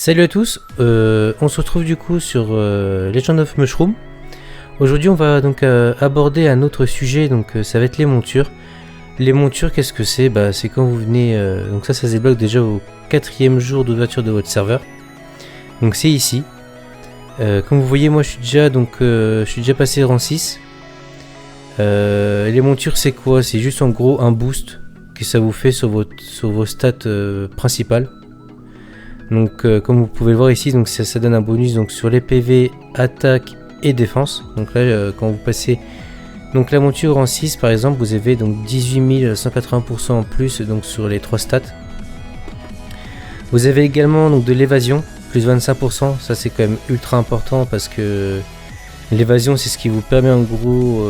Salut à tous, on se retrouve du coup sur Legend of Mushroom. Aujourd'hui on va donc aborder un autre sujet, donc ça va être les montures. Les montures, qu'est-ce que c'est? C'est quand vous venez, donc ça se débloque déjà au 4e jour d'ouverture de votre serveur. Donc c'est ici. Comme vous voyez, moi je suis déjà passé rang 6. Les montures c'est quoi? C'est juste en gros un boost que ça vous fait sur vos stats principales. Donc comme vous pouvez le voir ici, donc ça donne un bonus donc sur les PV, attaque et défense. Donc là quand vous passez donc la monture en 6 par exemple, vous avez donc 18 180% en plus donc sur les 3 stats. Vous avez également donc de l'évasion plus 25%, ça c'est quand même ultra important parce que l'évasion c'est ce qui vous permet en gros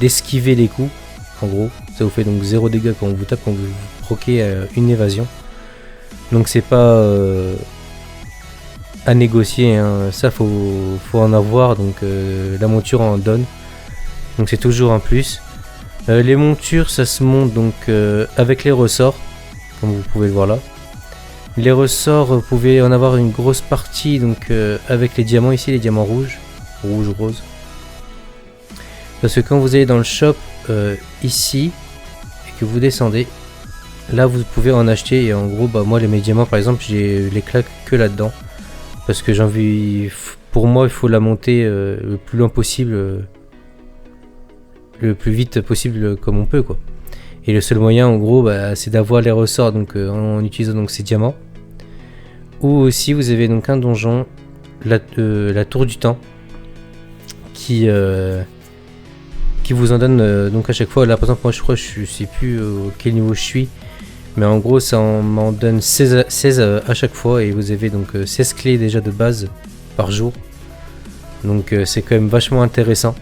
d'esquiver les coups. En gros ça vous fait donc 0 dégâts quand on vous tape, quand vous proquez une évasion. Donc c'est pas à négocier, hein. Ça faut en avoir, donc la monture en donne. Donc c'est toujours un plus. Les montures ça se monte donc avec les ressorts, comme vous pouvez le voir là. Les ressorts, vous pouvez en avoir une grosse partie donc avec les diamants ici, les diamants rouge, rose. Parce que quand vous allez dans le shop ici et que vous descendez, là vous pouvez en acheter et en gros moi mes diamants par exemple j'ai les claques que là dedans parce que j'ai envie, pour moi il faut la monter le plus loin possible, le plus vite possible comme on peut quoi. Et le seul moyen en gros c'est d'avoir les ressorts donc en utilisant donc ces diamants. Ou aussi vous avez donc un donjon, la tour du temps qui vous en donne donc à chaque fois. Là par exemple moi je sais plus quel niveau je suis, mais en gros ça m'en donne 16 à chaque fois et vous avez donc 16 clés déjà de base par jour. Donc c'est quand même vachement intéressant.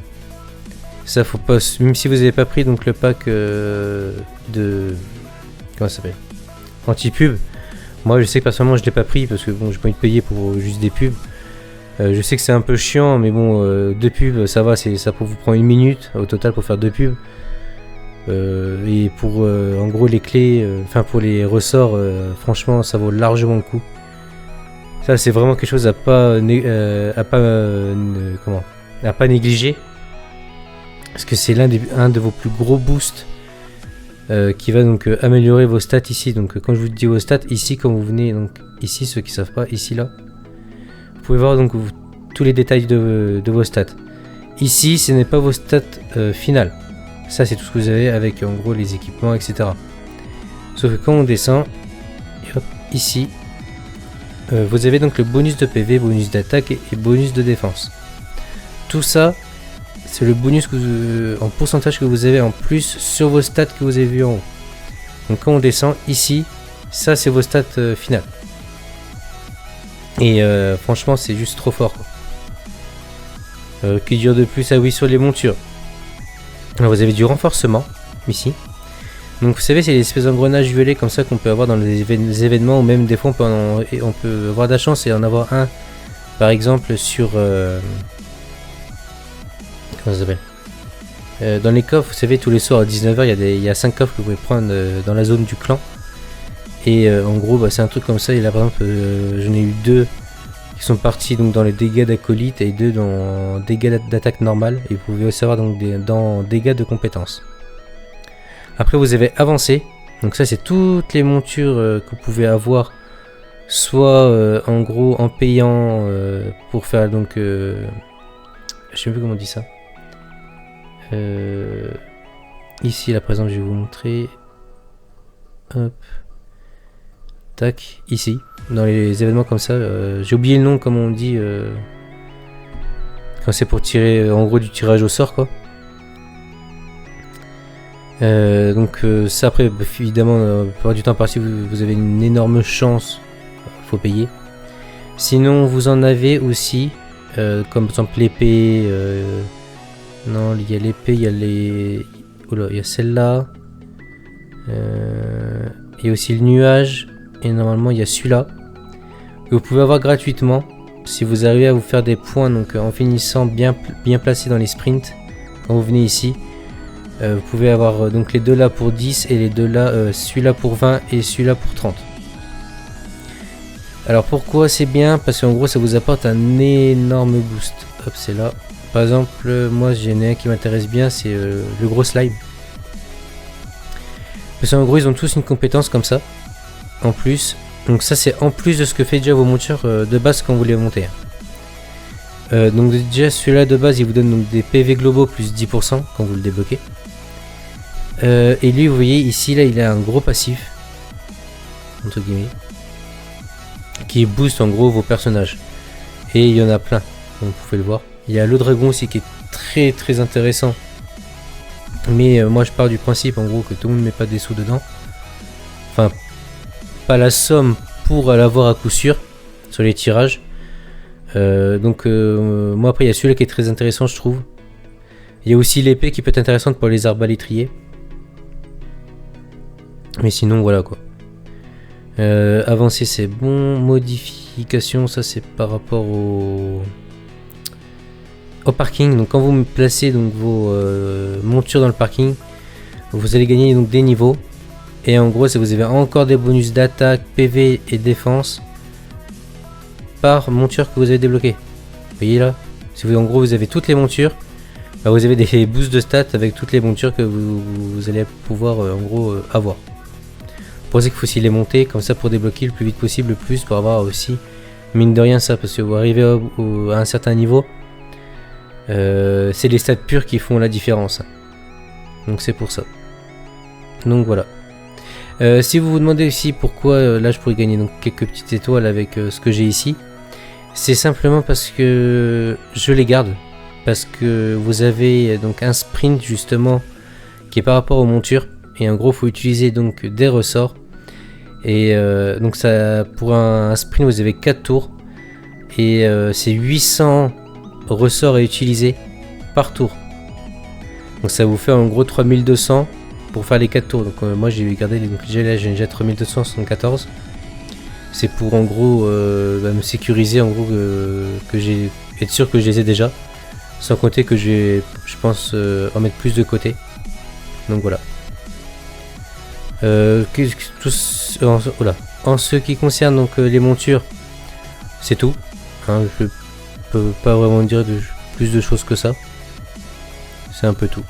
Ça faut pas, même si vous n'avez pas pris donc le pack de comment ça s'appelle, anti-pub. Moi je sais que personnellement je l'ai pas pris parce que bon j'ai pas envie de payer pour juste des pubs. Je sais que c'est un peu chiant mais bon 2 pubs ça va, ça vous prend 1 minute au total pour faire 2 pubs. Et pour en gros les clés, pour les ressorts, franchement ça vaut largement le coup. Ça c'est vraiment quelque chose à pas négliger, parce que c'est un de vos plus gros boosts qui va donc améliorer vos stats ici. Donc quand je vous dis vos stats ici, quand vous venez donc ici, ceux qui savent pas, ici là, vous pouvez voir donc tous les détails de vos stats. Ici ce n'est pas vos stats finales. Ça c'est tout ce que vous avez avec en gros les équipements etc. Sauf que quand on descend hop, ici vous avez donc le bonus de PV, bonus d'attaque et bonus de défense. Tout ça c'est le bonus en pourcentage que vous avez en plus sur vos stats que vous avez vu en haut. Donc quand on descend ici, ça c'est vos stats finales. Et franchement c'est juste trop fort quoi. Qui dure de plus? Ah oui, sur les montures. Alors vous avez du renforcement ici. Donc vous savez c'est les espèces d'engrenages violets comme ça qu'on peut avoir dans les événements, ou même des fois on peut avoir de la chance et en avoir un par exemple sur comment ça s'appelle, dans les coffres. Vous savez tous les soirs à 19h il y a 5 coffres que vous pouvez prendre dans la zone du clan. Et en gros c'est un truc comme ça. Et là par exemple j'en ai eu 2 qui sont partis donc dans les dégâts d'acolyte et 2 dans dégâts d'attaque normale, et vous pouvez aussi avoir donc dans dégâts de compétences. Après vous avez avancé, donc ça c'est toutes les montures que vous pouvez avoir, soit en gros en payant pour faire donc je sais plus comment on dit ça, ici là par exemple je vais vous montrer, hop, tac, ici dans les événements comme ça, j'ai oublié le nom comme on dit quand c'est pour tirer en gros du tirage au sort quoi. Donc ça après évidemment la plupart du temps par si vous avez une énorme chance, faut payer. Sinon vous en avez aussi comme par exemple l'épée, non il y a l'épée, il y a les, oula, il y a celle-là, il y a aussi le nuage, et normalement il y a celui-là que vous pouvez avoir gratuitement si vous arrivez à vous faire des points donc en finissant bien placé dans les sprints. Quand vous venez ici vous pouvez avoir donc les deux là pour 10 et les deux là, celui-là pour 20 et celui-là pour 30. Alors pourquoi c'est bien? Parce qu'en gros ça vous apporte un énorme boost. Hop, c'est là. Par exemple, moi j'en ai un qui m'intéresse bien, c'est le gros slime. Parce qu'en gros ils ont tous une compétence comme ça. En plus. Donc ça c'est en plus de ce que fait déjà vos montures de base quand vous les montez. Donc déjà celui-là de base il vous donne donc des PV globaux plus 10% quand vous le débloquez. Et lui vous voyez ici là il a un gros passif. Entre guillemets. Qui booste en gros vos personnages. Et il y en a plein. Donc vous pouvez le voir. Il y a le dragon aussi qui est très intéressant. Mais moi je pars du principe en gros que tout le monde ne met pas des sous dedans. Enfin pas la somme pour l'avoir à coup sûr sur les tirages. Moi après il y a celui-là qui est très intéressant je trouve. Il y a aussi l'épée qui peut être intéressante pour les arbalétriers. Mais sinon voilà quoi. Avancer c'est bon. Modification ça c'est par rapport au parking. Donc quand vous placez donc vos montures dans le parking, vous allez gagner donc des niveaux. Et en gros, ça vous avez encore des bonus d'attaque, PV et défense par monture que vous avez débloqué. Vous voyez là, si vous, en gros vous avez toutes les montures, bah, vous avez des boosts de stats avec toutes les montures que vous allez pouvoir en gros avoir. Pour ça qu'il faut aussi les monter comme ça pour débloquer le plus vite possible, le plus pour avoir aussi mine de rien ça, parce que vous arrivez à un certain niveau, c'est les stats purs qui font la différence. Donc c'est pour ça. Donc voilà. Si vous vous demandez aussi pourquoi là je pourrais gagner donc quelques petites étoiles avec ce que j'ai ici, c'est simplement parce que je les garde, parce que vous avez donc un sprint justement qui est par rapport aux montures, et en gros faut utiliser donc des ressorts, et donc ça pour un sprint vous avez 4 tours, et c'est 800 ressorts à utiliser par tour, donc ça vous fait en gros 3200 pour faire les 4 tours. Donc moi j'ai gardé donc là j'ai déjà 3274. C'est pour en gros me sécuriser en gros que j'ai être sûr que je les ai déjà, sans compter que je pense en mettre plus de côté. Donc voilà. En ce qui concerne donc les montures, c'est tout. Hein, je peux pas vraiment dire plus de choses que ça. C'est un peu tout.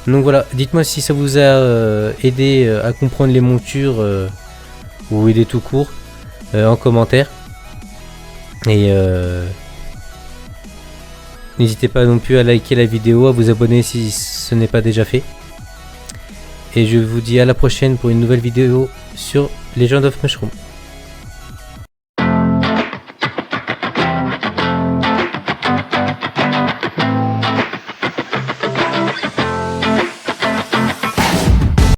Donc voilà, dites-moi si ça vous a aidé à comprendre les montures ou aidé tout court en commentaire. Et n'hésitez pas non plus à liker la vidéo, à vous abonner si ce n'est pas déjà fait. Et je vous dis à la prochaine pour une nouvelle vidéo sur Legend of Mushroom.